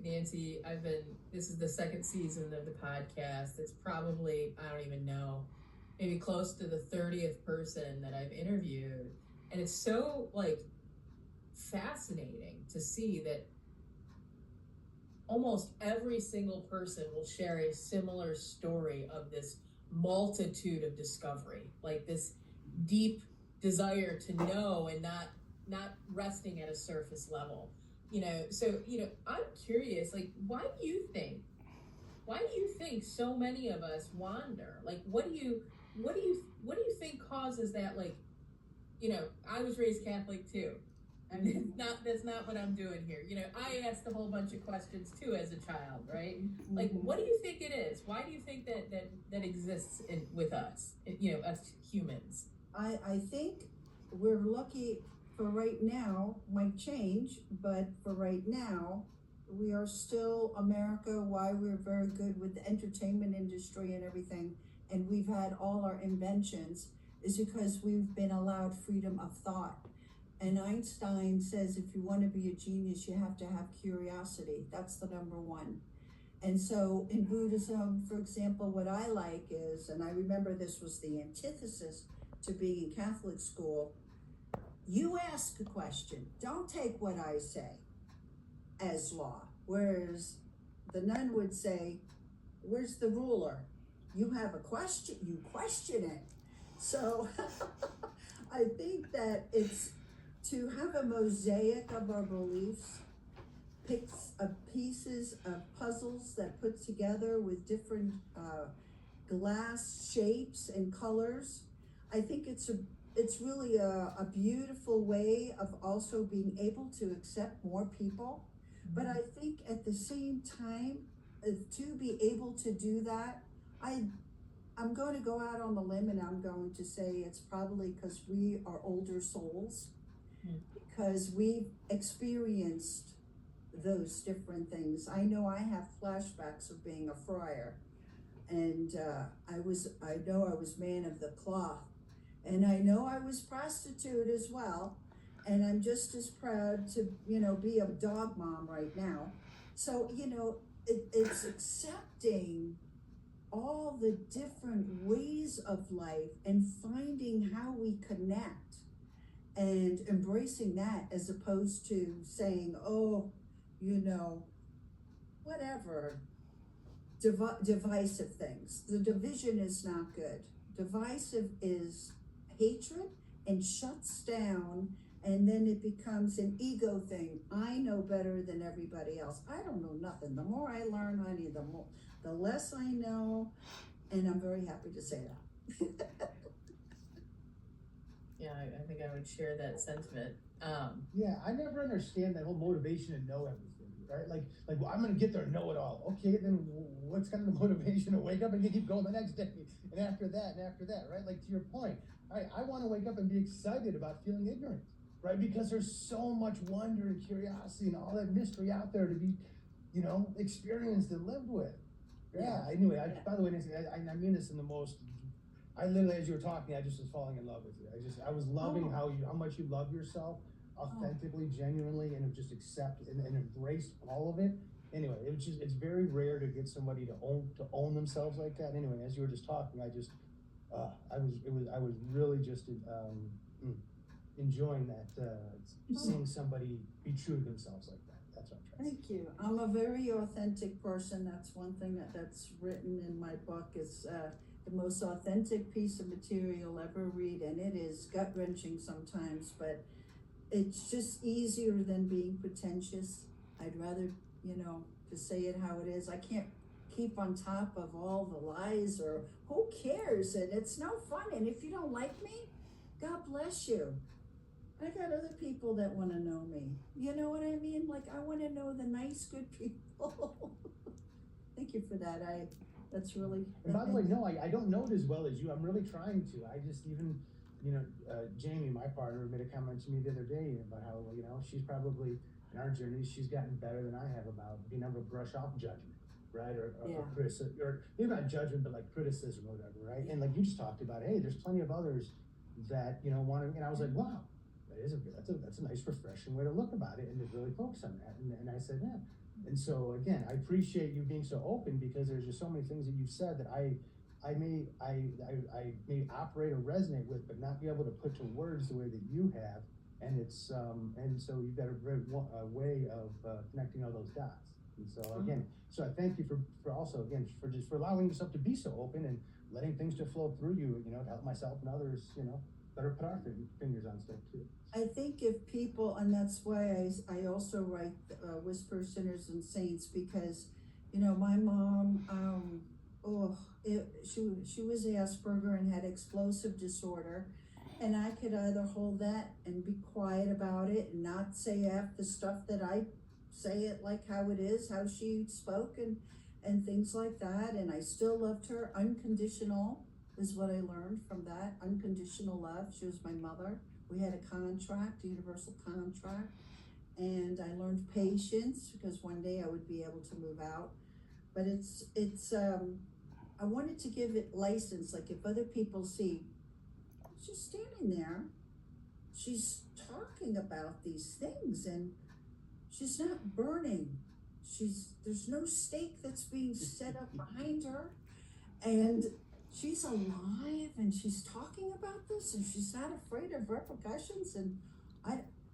Nancy, this is the second season of the podcast. It's probably, I don't even know, maybe close to the 30th person that I've interviewed. And it's so like fascinating to see that almost every single person will share a similar story of this multitude of discovery, like this deep desire to know and not resting at a surface level. I'm curious, like, why do you think so many of us wander? Like, what do you think causes that? Like, I was raised Catholic too. I mean, that's not what I'm doing here. I asked a whole bunch of questions too as a child, right? Like, what do you think it is? Why do you think that exists with us? Us humans. I think we're lucky for right now, might change, but for right now, we are still America. Why we're very good with the entertainment industry and everything, and we've had all our inventions, is because we've been allowed freedom of thought. And Einstein says if you want to be a genius, you have to have curiosity. That's the number one. And so in Buddhism, for example, what I like is, and I remember this was the antithesis to being in Catholic school, you ask a question. Don't take what I say as law. Whereas the nun would say, where's the ruler? You have a question, you question it. So I think that it's to have a mosaic of our beliefs, picks of pieces of puzzles that put together with different glass shapes and colors. I think it's really a beautiful way of also being able to accept more people. But I think at the same time, to be able to do that, I'm going to go out on the limb and I'm going to say it's probably because we are older souls, because we've experienced those different things. I know I have flashbacks of being a friar, and I know I was man of the cloth, and I know I was prostitute as well, and I'm just as proud to be a dog mom right now. So it's accepting all the different ways of life and finding how we connect and embracing that, as opposed to saying, oh, whatever, divisive things. The division is not good. Divisive is hatred and shuts down, and then it becomes an ego thing. I know better than everybody else. I don't know nothing. The more I learn, honey, the less I know, and I'm very happy to say that. Yeah, I think I would share that sentiment. Yeah, I never understand that whole motivation to know everything, right? Like, well, I'm gonna get there and know it all. Okay, then what's kind of the motivation to wake up and keep going the next day, and after that, right? Like, to your point, I want to wake up and be excited about feeling ignorant, right? Because there's so much wonder and curiosity and all that mystery out there to be, experienced and lived with. Yeah, anyway, by the way, Nancy, I mean this in the most. I literally, as you were talking, I just was falling in love with you. I was loving how much you love yourself, authentically, genuinely, and have just accepted and embraced all of it. Anyway, it's very rare to get somebody to own themselves like that. Anyway, as you were just talking, I was really just enjoying that, seeing somebody be true to themselves like that. That's what I'm trying to say. Thank you. I'm a very authentic person. That's one thing that's written in my book, is the most authentic piece of material you'll ever read, and it is gut-wrenching sometimes, but it's just easier than being pretentious. I'd rather, to say it how it is. I can't keep on top of all the lies, or who cares, and it's no fun, and if you don't like me, God bless you. I got other people that want to know me. You know what I mean? Like, I want to know the nice, good people. Thank you for that. That's really. And by the way, no, I don't know it as well as you. I'm really trying to. I just even, Jamie, my partner, made a comment to me the other day about how, she's probably, in our journey, she's gotten better than I have about being able to brush off judgment, right? Or criticism, or maybe not judgment, but like criticism or whatever, right? And like you just talked about, hey, there's plenty of others that, want to, and I was like, wow, that's a nice, refreshing way to look about it and to really focus on that. And I said, yeah, And so, again, I appreciate you being so open, because there's just so many things that you've said that I may operate or resonate with, but not be able to put to words the way that you have. And it's, and so you've got a way of, connecting all those dots. And so again, so I thank you for also, again, for allowing yourself to be so open and letting things to flow through you, to help myself and others, better put our fingers on stuff too. I think if people, and that's why I also write Whisper Sinners and Saints, because, my mom, she was Asperger and had explosive disorder, and I could either hold that and be quiet about it and not say half the stuff that I say it like how it is, how she spoke and things like that, and I still loved her. Unconditional is what I learned from that, unconditional love. She was my mother. We had a contract, a universal contract, and I learned patience, because one day I would be able to move out. But I wanted to give it license, like if other people see, she's standing there, she's talking about these things, and she's not burning. There's no stake that's being set up behind her, and she's alive, and she's talking about this, and she's not afraid of repercussions. And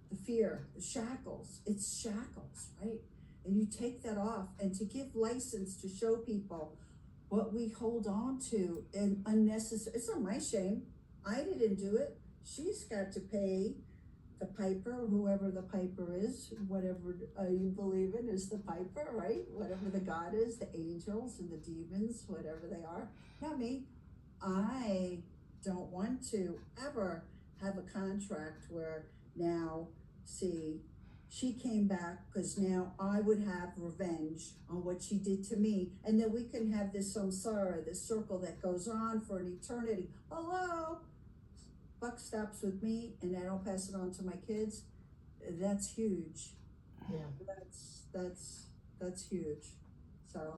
the fear, the shackles, it's shackles, right? And you take that off, and to give license to show people what we hold on to and unnecessary. It's not my shame. I didn't do it. She's got to pay the piper, whoever the piper is, whatever you believe in is the piper, right? Whatever the God is, the angels and the demons, whatever they are. Not me. I don't want to ever have a contract where now, see, she came back because now I would have revenge on what she did to me, and then we can have this samsara, this circle that goes on for an eternity. Hello? Buck stops with me, and I don't pass it on to my kids. That's huge. Yeah. That's huge. So